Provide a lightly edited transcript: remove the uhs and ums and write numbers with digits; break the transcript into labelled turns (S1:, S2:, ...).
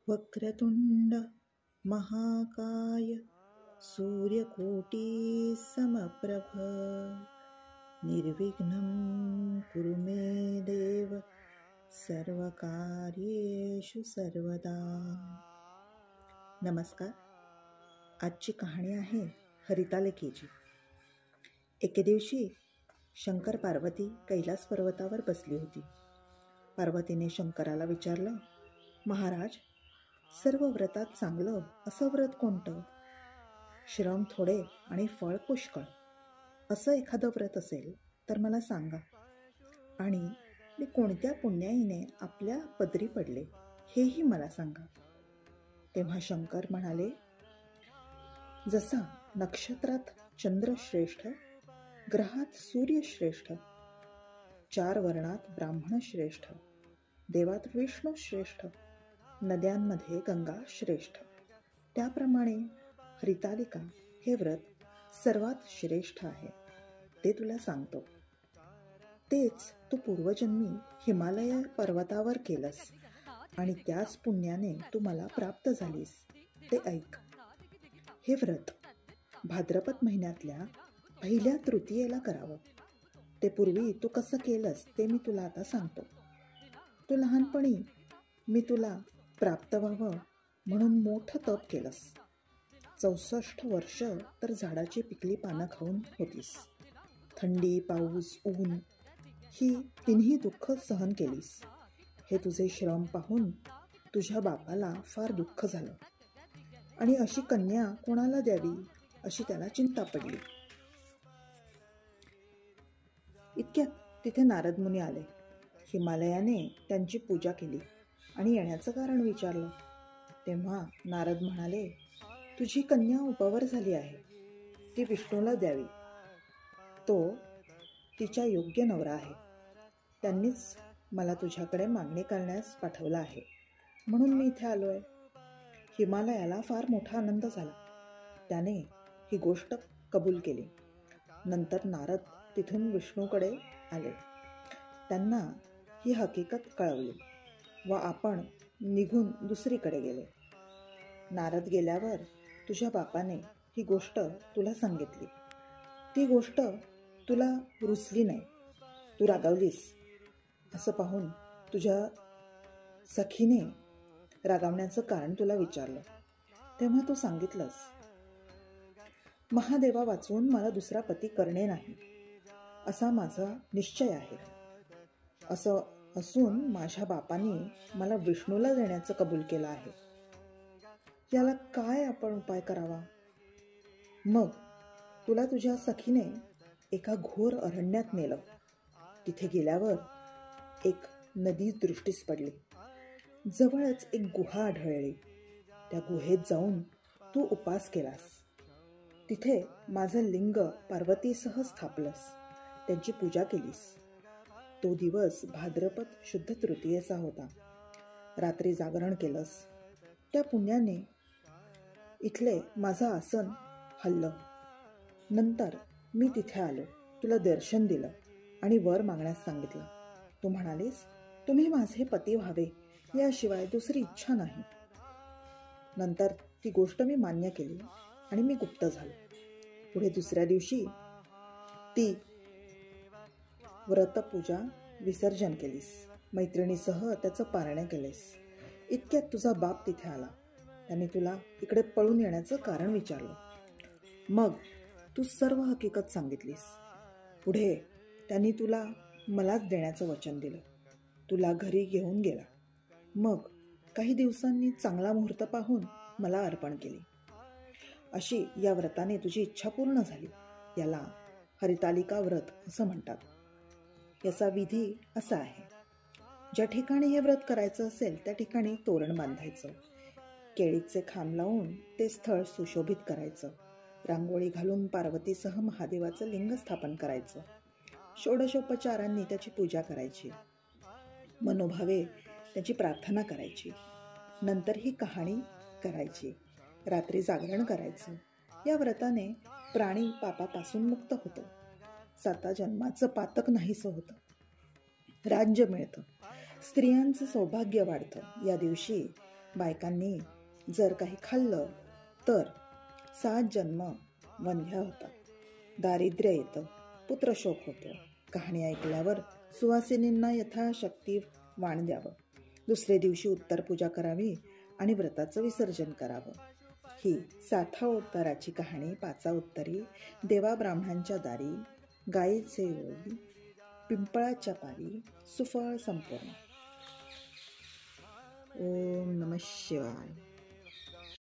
S1: वक्रतुंड महाकाय सूर्यकोटी समप्रभ निर्विघ्नं कुरु मे देव सर्वकार्येषु सर्वदा. नमस्कार. आजची कहाणी आहे हरितालिकेची. एके दिवशी शंकर पार्वती कैलास पर्वतावर बसली होती. पार्वतीने शंकराला विचारलं, महाराज, सर्व व्रतात चांगलं असं व्रत कोणतं? श्रम थोडे आणि फळ पुष्कळ असं एखादं व्रत असेल तर मला सांगा, आणि मी कोणत्या पुण्याईने आपल्या पदरी पडले हेही मला सांगा. तेव्हा शंकर म्हणाले, जसा नक्षत्रात चंद्र श्रेष्ठ, ग्रहात सूर्य श्रेष्ठ, 4 वर्णात ब्राह्मण श्रेष्ठ, देवात विष्णू श्रेष्ठ, नद्यांमध्ये गंगा श्रेष्ठ, त्याप्रमाणे हरितालिका हे व्रत सर्वात श्रेष्ठ आहे. ते तुला सांगतो. तेच तू पूर्वजन्मी हिमालय पर्वतावर केलंस आणि त्याच पुण्याने तू मला प्राप्त झालीस. ते ऐक. हे व्रत भाद्रपद महिन्यातल्या पहिल्या तृतीयेला करावं. ते पूर्वी तू कसं केलंस ते मी तुला आता सांगतो. तू लहानपणी मी तुला प्राप्त व्हावं म्हणून मोठं तप केलंस. 64 वर्ष तर झाडाची पिकली पानं खाऊन होतीस. थंडी, पाऊस, ऊन ही तिन्ही दुःख सहन केलीस. हे तुझे श्रम पाहून तुझ्या बापाला फार दुःख झालं आणि अशी कन्या कोणाला द्यावी अशी त्याला चिंता पडली. इतक्यात तिथे नारद मुनी आले. हिमालयाने त्यांची पूजा केली आणि येण्याचं कारण विचारलं. तेव्हा नारद म्हणाले, तुझी कन्या उपवर झाली आहे. ती विष्णूला द्यावी. तो तिच्या योग्य नवरा आहे. त्यांनीच मला तुझ्याकडे मागणी करण्यास पाठवलं आहे, म्हणून मी इथे आलो आहे. हिमालयाला फार मोठा आनंद झाला. त्याने ही गोष्ट कबूल केली. नंतर नारद तिथून विष्णूकडे आले. त्यांना ही हकीकत कळवली व आपण निघून दुसरीकडे गेले. नारद गेल्यावर तुझ्या बापाने ही गोष्ट तुला सांगितली. ती गोष्ट तुला रुचली नाही, तू रागावलीस. असं पाहून तुझ्या सखीने रागावण्याचं कारण तुला विचारलं. तेव्हा तू सांगितलंस, महादेवा वाचून मला दुसरा पती करणे नाही असा माझा निश्चय आहे. असं असून माझ्या बापाने मला विष्णूला देण्याचं कबूल केलं आहे. याला काय आपण उपाय करावा? मग तुला तुझ्या सखीने एका घोर अरण्यात नेलं. तिथे गेल्यावर एक नदी दृष्टीस पडली. जवळच एक गुहा आढळली. त्या गुहेत जाऊन तू उपास केलास. तिथे माझं लिंग पार्वतीसह स्थापलंस. त्यांची पूजा केलीस. तो दिवस भाद्रपद शुद्ध तृतीयेचा होता. रात्री जागरण केलंस. त्या पुण्याने इथले माझं आसन हल्लं. नंतर मी तिथे आलो, तुला दर्शन दिलं आणि वर मागण्यास सांगितलं. तू म्हणालीस, तुम्ही माझे पती व्हावे याशिवाय दुसरी इच्छा नाही. नंतर ती गोष्ट मी मान्य केली आणि मी गुप्त झालो. पुढे दुसऱ्या दिवशी ती व्रतपूजा विसर्जन केलीस. मैत्रिणीसह त्याचं पारणे केलेस. इतक्यात तुझा बाप तिथे आला. त्याने तुला इकडे पळून येण्याचं कारण विचारलं. मग तू सर्व हकीकत सांगितलीस. पुढे त्यांनी तुला मलाच देण्याचं वचन दिलं. तुला घरी घेऊन गेला. मग काही दिवसांनी चांगला मुहूर्त पाहून मला अर्पण केली. अशी या व्रताने तुझी इच्छा पूर्ण झाली. याला हरितालिका व्रत असं म्हणतात. याचा विधी असा आहे, ज्या ठिकाणी हे व्रत करायचं असेल त्या ठिकाणी तोरण बांधायचं. केळीचे खांब लावून ते स्थळ सुशोभित करायचं. रांगोळी घालून पार्वतीसह महादेवाचं लिंग स्थापन करायचं. षोडशोपचारांनी त्याची पूजा करायची. मनोभावे त्याची प्रार्थना करायची. नंतर ही कहाणी करायची. रात्री जागरण करायचं. या व्रताने प्राणी पापापासून मुक्त होतो. 7 जन्माचं पातक नाहीसं होतं. राज्य मिळतं. स्त्रियांचं सौभाग्य वाढतं. या दिवशी बायकांनी जर काही खाल्लं तर 7 जन्म वंध्या होतात, दारिद्र्य येतं, पुत्रशोक होतो. कहाणी ऐकल्यावर सुवासिनींना यथाशक्ती वाण द्यावं. दुसरे दिवशी उत्तर पूजा करावी आणि व्रताचं विसर्जन करावं. ही 7 उत्तराची कहाणी 5 उत्तरी, देवा ब्राह्मणांच्या दारी, गायीचे ओळी, पिंपळाच्या पारी, सुफळ संपूर्ण. ओम नमः शिवाय.